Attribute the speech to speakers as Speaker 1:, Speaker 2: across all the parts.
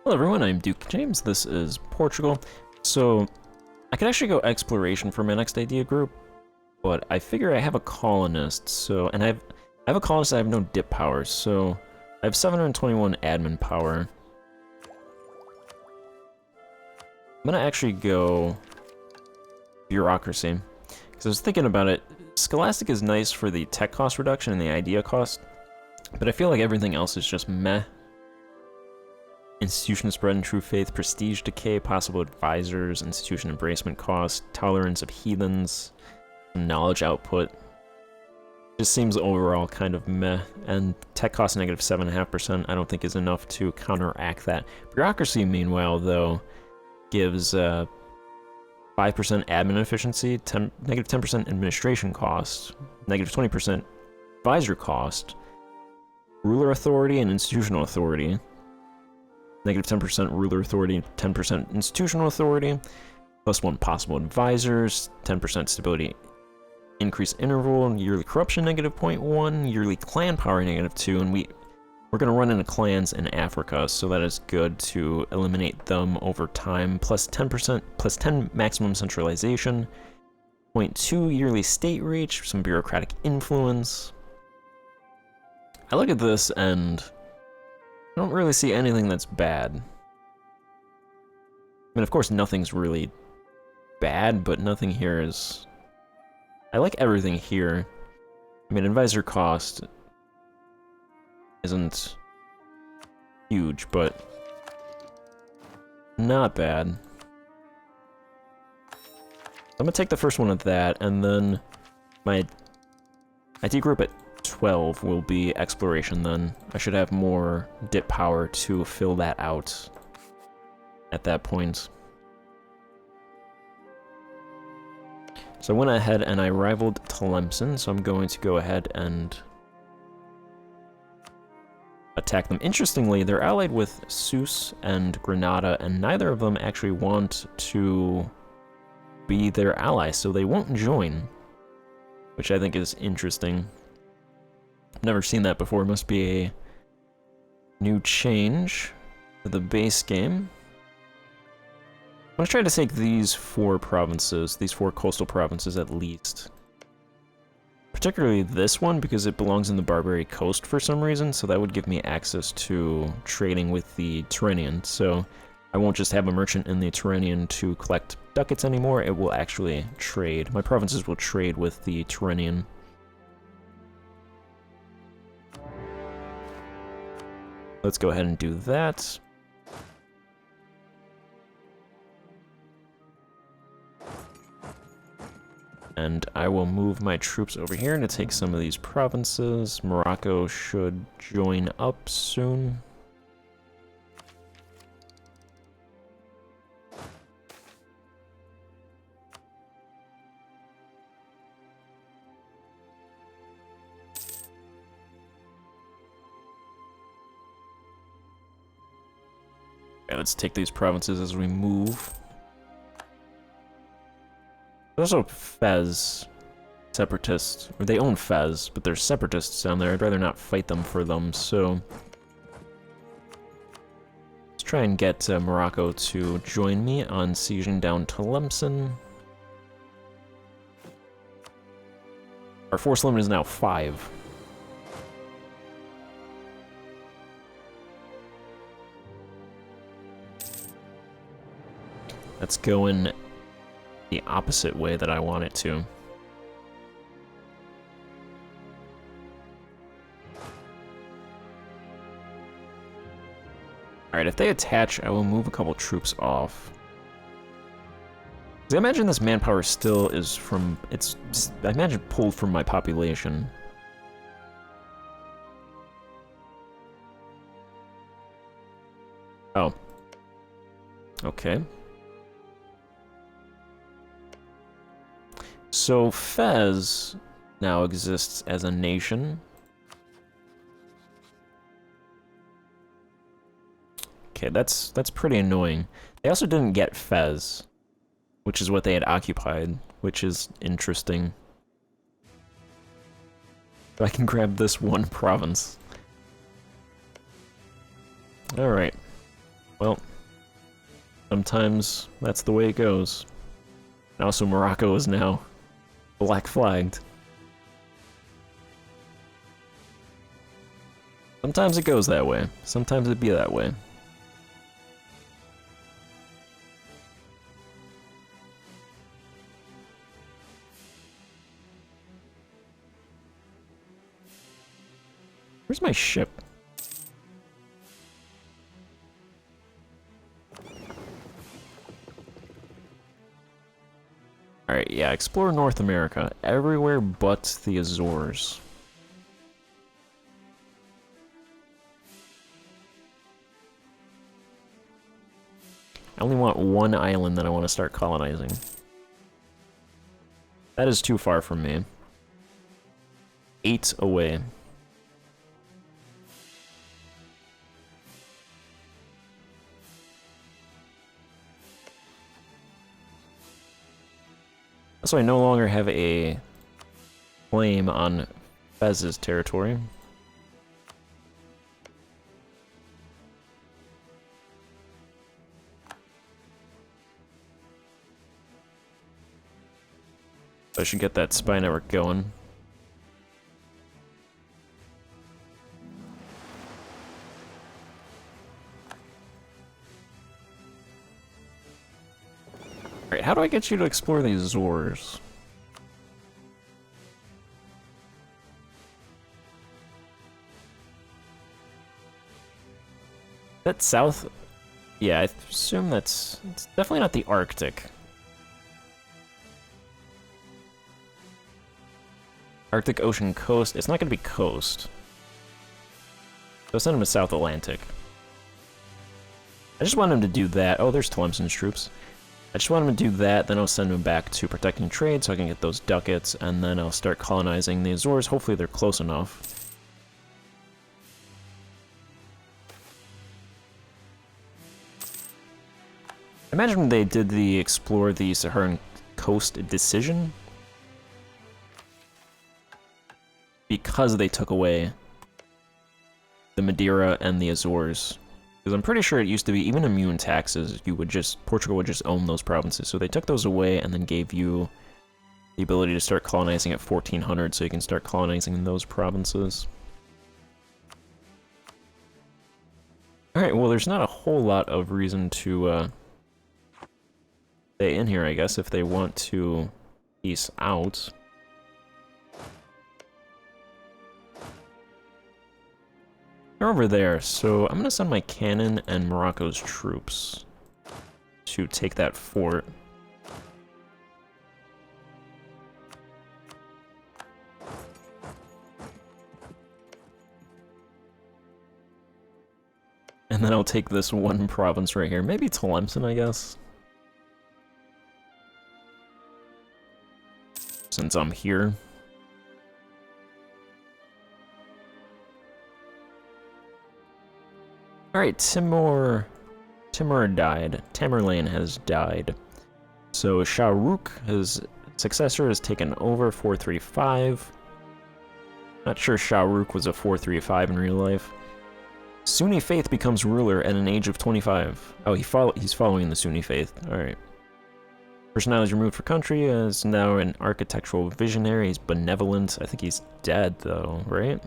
Speaker 1: Hello everyone, I'm Duke James, this is Portugal. So, I could actually go exploration for my next idea group, but I figure I have a colonist, and I have a colonist, I have no dip power, so I have 721 admin power. I'm gonna actually go bureaucracy, because I was thinking about it. Scholastic is nice for the tech cost reduction and the idea cost, but I feel like everything else is just meh. Institution spread and true faith, prestige decay, possible advisors, institution embracement cost, tolerance of heathens, knowledge output. Just seems overall kind of meh, and tech cost negative 7.5% I don't think is enough to counteract that. Bureaucracy, meanwhile, though, gives 5% admin efficiency, negative 10% administration cost, negative 20% advisor cost, ruler authority and institutional authority, negative 10% ruler authority, 10% institutional authority, plus 1 possible advisors, 10% stability increase interval, yearly corruption negative 0.1, yearly clan power negative 2, and we're going to run into clans in Africa, so that is good to eliminate them over time, plus 10%, plus 10 maximum centralization, 0.2 yearly state reach, some bureaucratic influence. I look at this and I don't really see anything that's bad. I mean, of course, nothing's really bad, but nothing here is... I like everything here. I mean, advisor cost isn't huge, but not bad. I'm gonna take the first one of that, and then my IT group at 12 will be exploration then. I should have more dip power to fill that out at that point. So I went ahead and I rivaled Tlemcen, so I'm going to go ahead and attack them. Interestingly, they're allied with Sus and Granada, and neither of them actually want to be their ally, so they won't join, which I think is interesting. I've never seen that before. It must be a new change to the base game. I'm gonna try to take these 4 provinces, these 4 coastal provinces at least. Particularly this one, because it belongs in the Barbary Coast for some reason, so that would give me access to trading with the Tyrrhenian. So I won't just have a merchant in the Tyrrhenian to collect ducats anymore, it will actually trade. My provinces will trade with the Tyrrhenian. Let's go ahead and do that. And I will move my troops over here to take some of these provinces. Morocco should join up soon. Okay, let's take these provinces as we move. There's also Fez separatists, or they own Fez, but there's separatists down there. I'd rather not fight them for them, so let's try and get Morocco to join me on sieging down Tlemcen. Our force limit is now 5. Let's go in the opposite way that I want it to. Alright, if they attach, I will move a couple troops off. I imagine this manpower still is from... I imagine pulled from my population. Oh. Okay. So Fez now exists as a nation. Okay, that's pretty annoying. They also didn't get Fez, which is what they had occupied, which is interesting. So I can grab this one province. Alright. Well, sometimes that's the way it goes. And also, Morocco is now black flagged. Sometimes it goes that way. Sometimes it be that way. Where's my ship? Alright, yeah, explore North America. Everywhere but the Azores. I only want one island that I want to start colonizing. That is too far from me. 8 away. So I no longer have a claim on Fez's territory. I should get that spy network going. Alright, how do I get you to explore these Azores? That south? Yeah, I assume it's definitely not the Arctic. Arctic Ocean coast. It's not going to be coast. So I'll send him to South Atlantic. I just want him to do that. Oh, there's Tlemcen's troops. I just want him to do that, then I'll send him back to protecting trade so I can get those ducats, and then I'll start colonizing the Azores. Hopefully they're close enough. Imagine they did the explore the Saharan coast decision. Because they took away the Madeira and the Azores. Because I'm pretty sure it used to be even immune taxes, Portugal would just own those provinces. So they took those away and then gave you the ability to start colonizing at 1400, so you can start colonizing in those provinces. Alright, well there's not a whole lot of reason to stay in here, I guess, if they want to peace out. They're over there, so I'm gonna send my cannon and Morocco's troops to take that fort. And then I'll take this one province right here. Maybe Tlemcen, I guess. Since I'm here. Alright, Timur died. Tamerlane has died. So Shah Rukh, his successor, has taken over 435. Not sure Shah Rukh was a 435 in real life. Sunni faith becomes ruler at an age of 25. Oh, he's following the Sunni faith. Alright. Personality removed for country, is now an architectural visionary. He's benevolent. I think he's dead, though, right?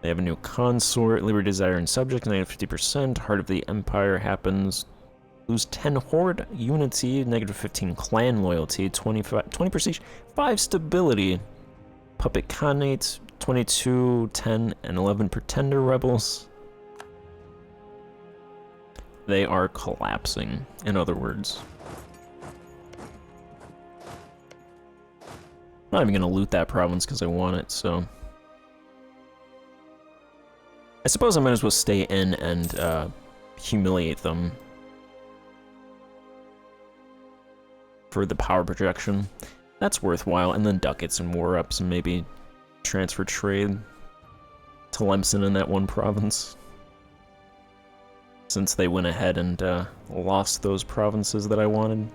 Speaker 1: They have a new consort, liberty, desire, and subject, negative 50%. Heart of the Empire happens. Lose 10 horde, unity, negative 15 clan loyalty, 20 prestige, 5 stability. Puppet Khanate, 22, 10, and 11 pretender rebels. They are collapsing, in other words. I'm not even gonna loot that province because I want it, so. I suppose I might as well stay in and humiliate them for the power projection. That's worthwhile, and then ducats and war ups and maybe transfer trade to Tlemcen in that one province. Since they went ahead and lost those provinces that I wanted.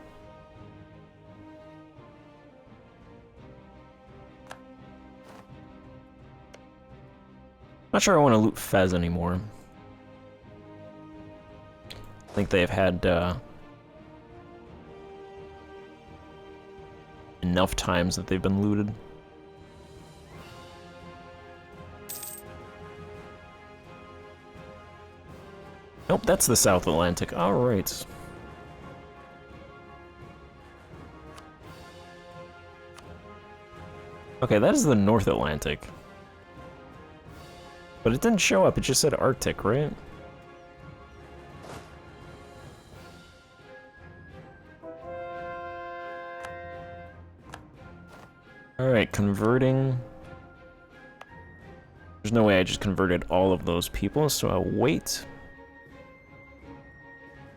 Speaker 1: Not sure I want to loot Fez anymore. think they've had enough times that they've been looted. Nope, that's the South Atlantic. Alright. Okay, that is the North Atlantic. But it didn't show up, it just said Arctic, right? Alright, converting. There's no way I just converted all of those people, so I'll wait.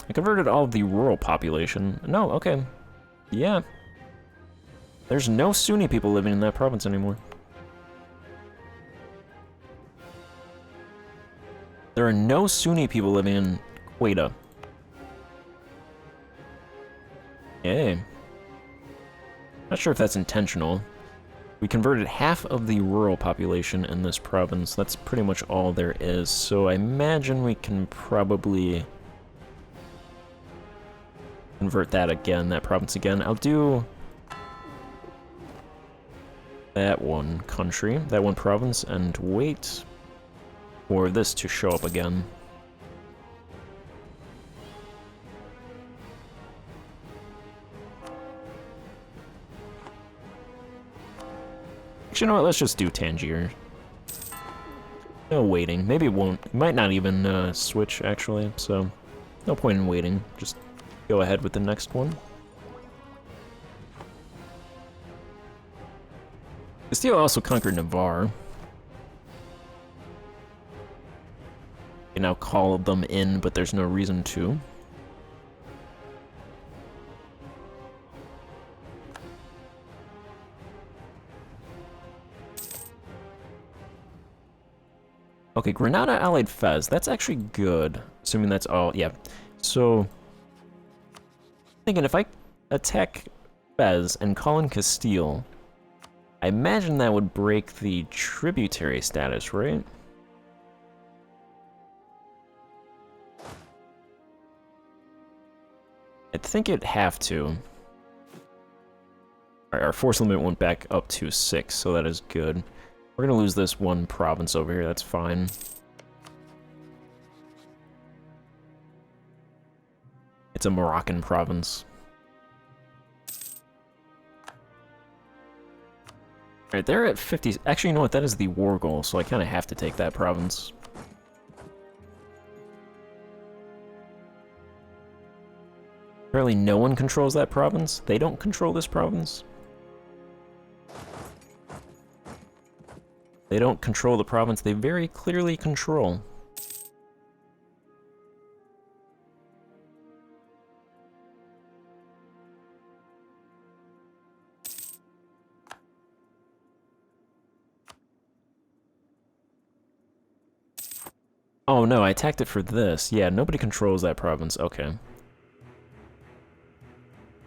Speaker 1: I converted all of the rural population. No, okay. Yeah. There's no Sunni people living in that province anymore. There are no Sunni people living in Quetta. Yay. Not sure if that's intentional. We converted half of the rural population in this province. That's pretty much all there is. So I imagine we can probably convert that again, that province again. I'll do that one country, that one province, and wait for this to show up again. Actually, you know what? Let's just do Tangier. No waiting. Maybe it won't. It might not even switch, actually, so no point in waiting. Just go ahead with the next one. Castile also conquered Navarre. You can now call them in, but there's no reason to. Okay, Granada allied Fez. That's actually good. Assuming that's all. Yeah. So, thinking if I attack Fez and call in Castile, I imagine that would break the tributary status, right? I think it'd have to. Our force limit went back up to 6, so that is good. We're gonna lose this one province over here, that's fine. It's a Moroccan province. Alright, they're at 50. Actually, you know what? That is the war goal, so I kind of have to take that province. Apparently no one controls that province. They don't control this province. They don't control the province they very clearly control. Oh no, I attacked it for this. Yeah, nobody controls that province. Okay. I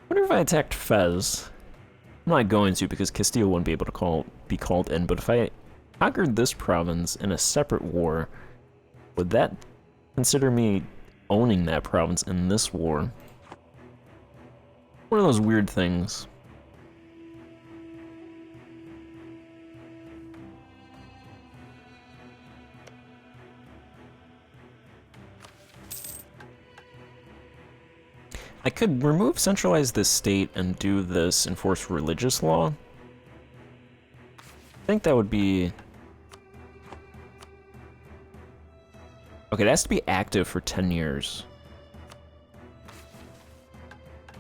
Speaker 1: wonder if I attacked Fez. I'm not going to because Castile wouldn't be able to be called in, but if I conquered this province in a separate war, would that consider me owning that province in this war? One of those weird things. I could centralize this state and do this enforce religious law. I think that would be... Okay, it has to be active for 10 years.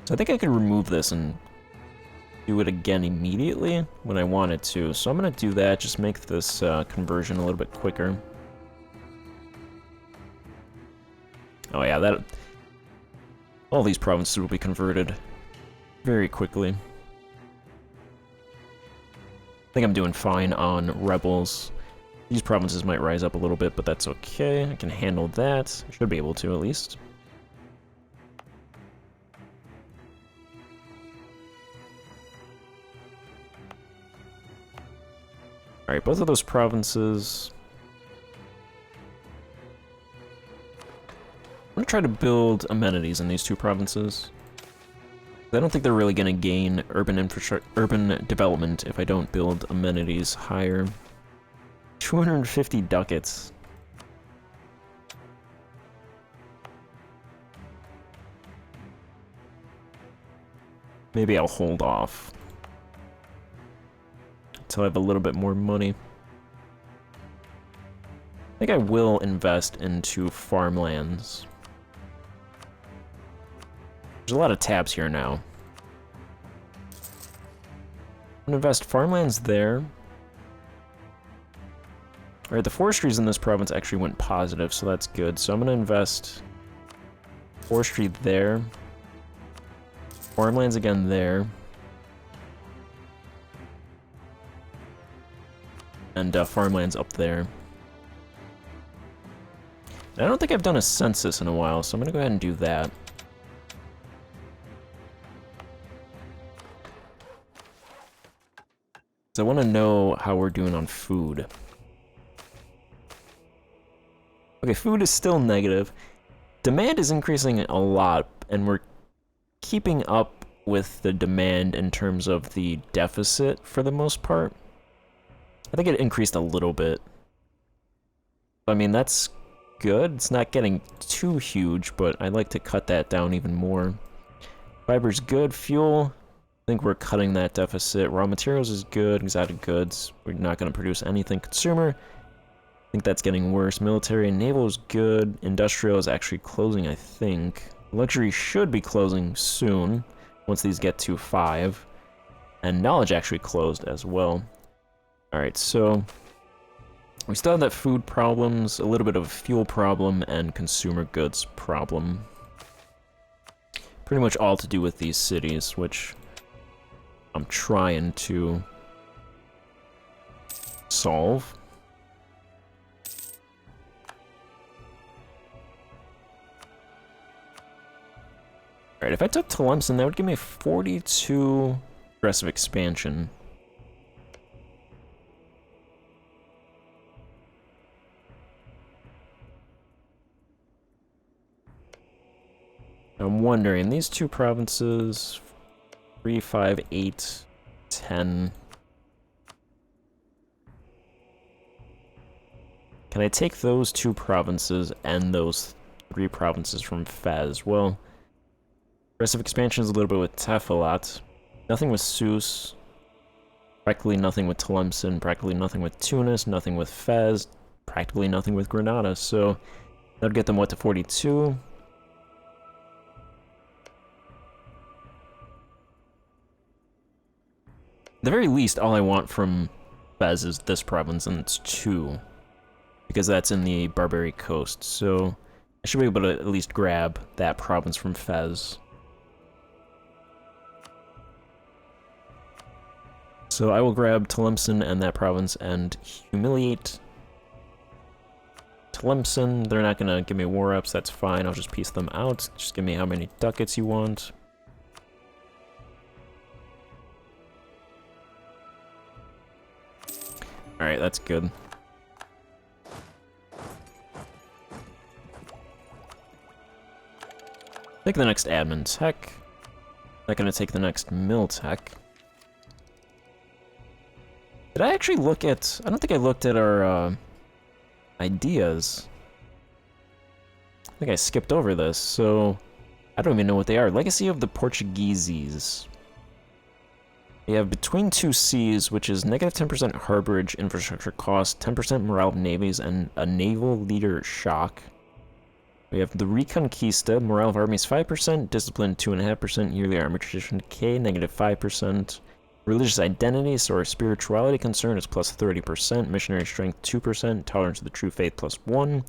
Speaker 1: So I think I could remove this and do it again immediately when I wanted to. So I'm gonna do that, just make this conversion a little bit quicker. Oh yeah, that... All these provinces will be converted very quickly. I think I'm doing fine on rebels. These provinces might rise up a little bit, but that's okay. I can handle that. I should be able to, at least. Alright, both of those provinces... I gonna try to build amenities in these two provinces. I don't think they're really gonna gain urban development if I don't build amenities higher. 250 ducats. Maybe I'll hold off until I have a little bit more money. I think I will invest into farmlands. There's a lot of tabs here now. I'm gonna invest farmlands there. Alright, the forestries in this province actually went positive, so that's good. So I'm gonna invest forestry there. Farmlands again there. And farmlands up there. And I don't think I've done a census in a while, so I'm gonna go ahead and do that. So I want to know how we're doing on food. Okay, food is still negative. Demand is increasing a lot, and we're keeping up with the demand in terms of the deficit for the most part. I think it increased a little bit. I mean, that's good. It's not getting too huge, but I'd like to cut that down even more. Fiber's good. Fuel, I think we're cutting that deficit. Raw materials is good. Exotic goods, we're not going to produce anything. Consumer, I think that's getting worse. Military and naval is good. Industrial is actually closing, I think. Luxury should be closing soon, once these get to 5. And knowledge actually closed as well. Alright, so we still have that food problems, a little bit of a fuel problem, and consumer goods problem. Pretty much all to do with these cities, which I'm trying to solve. Alright, if I took Tlemcen, that would give me 42 aggressive expansion. I'm wondering, these two provinces, 3, 5, 8, 10. Can I take those two provinces and those 3 provinces from Fez? Well, aggressive expansion is a little bit with Tefilat. Nothing with Sus. Practically nothing with Tlemcen. Practically nothing with Tunis. Nothing with Fez. Practically nothing with Granada. So that would get them, what, to 42? At the very least, all I want from Fez is this province, and it's 2. Because that's in the Barbary Coast, so I should be able to at least grab that province from Fez. So I will grab Tlemcen and that province and humiliate Tlemcen. They're not gonna give me war ups, that's fine, I'll just piece them out. Just give me how many ducats you want. Alright, that's good. Take the next admin tech. Not gonna take the next mill tech. Did I actually look at... I don't think I looked at our ideas. I think I skipped over this, so I don't even know what they are. Legacy of the Portugueses. We have between 2 seas, which is negative 10% harborage infrastructure cost, 10% morale of navies, and a naval leader shock. We have the Reconquista, morale of armies 5%, discipline 2.5%, yearly armor tradition decay, negative 5%. Religious identity, so our spirituality concern is plus 30%, missionary strength 2%, tolerance of the true faith plus 1.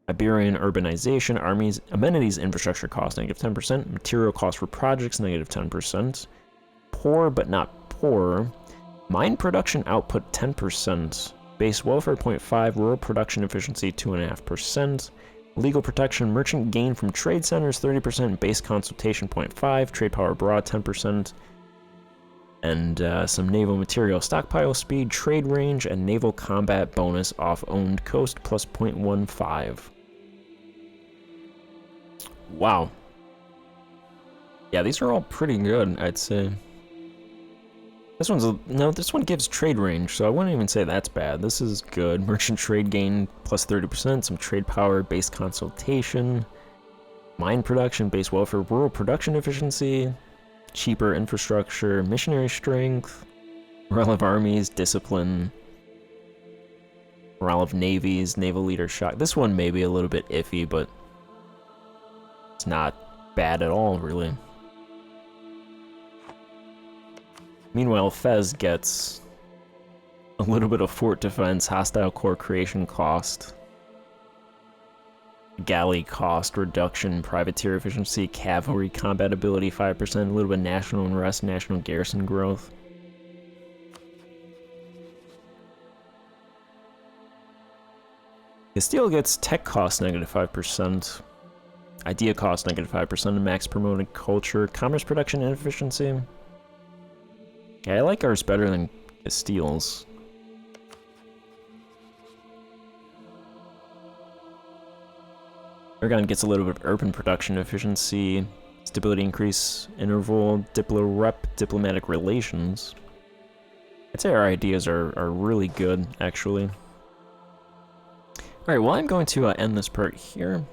Speaker 1: Iberian urbanization, armies, amenities, infrastructure cost negative 10%, material cost for projects negative 10%. Poor but not poor. Mine production output 10%. Base welfare 0.5. Rural production efficiency 2.5%. Legal protection. Merchant gain from trade centers 30%. Base consultation 0.5. Trade power abroad 10%. And some naval material stockpile speed, trade range, and naval combat bonus off owned coast plus 0.15. wow. Yeah, these are all pretty good, I'd say. This one gives trade range, so I wouldn't even say that's bad. This is good. Merchant trade gain plus 30%, some trade power, base consultation, mine production, base welfare, rural production efficiency, cheaper infrastructure, missionary strength, morale of armies, discipline, morale of navies, naval leader shock. This one may be a little bit iffy, but it's not bad at all, really. Meanwhile, Fez gets a little bit of fort defense, hostile core creation cost, galley cost reduction, privateer efficiency, cavalry combat ability 5%, a little bit of national unrest, national garrison growth. Castile gets tech cost negative 5%, idea cost negative 5%, and max promoted culture, commerce production and efficiency. Yeah, I like ours better than Castile's. Aragon gets a little bit of urban production efficiency, stability increase, interval, diplomatic relations. I'd say our ideas are really good, actually. Alright, well, I'm going to end this part here.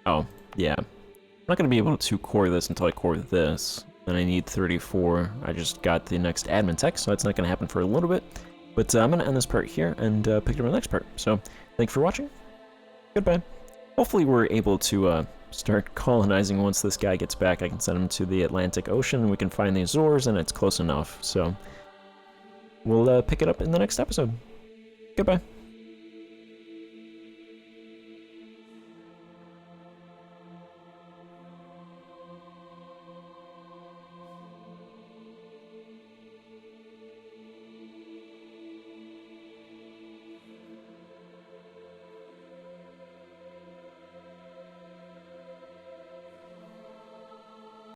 Speaker 1: Oh, yeah. I'm not going to be able to core this until I core this. Then I need 34. I just got the next admin tech, so that's not going to happen for a little bit. But I'm going to end this part here and pick up the next part. So, thanks for watching. Goodbye. Hopefully we're able to start colonizing once this guy gets back. I can send him to the Atlantic Ocean, and we can find the Azores, and it's close enough. So, we'll pick it up in the next episode. Goodbye.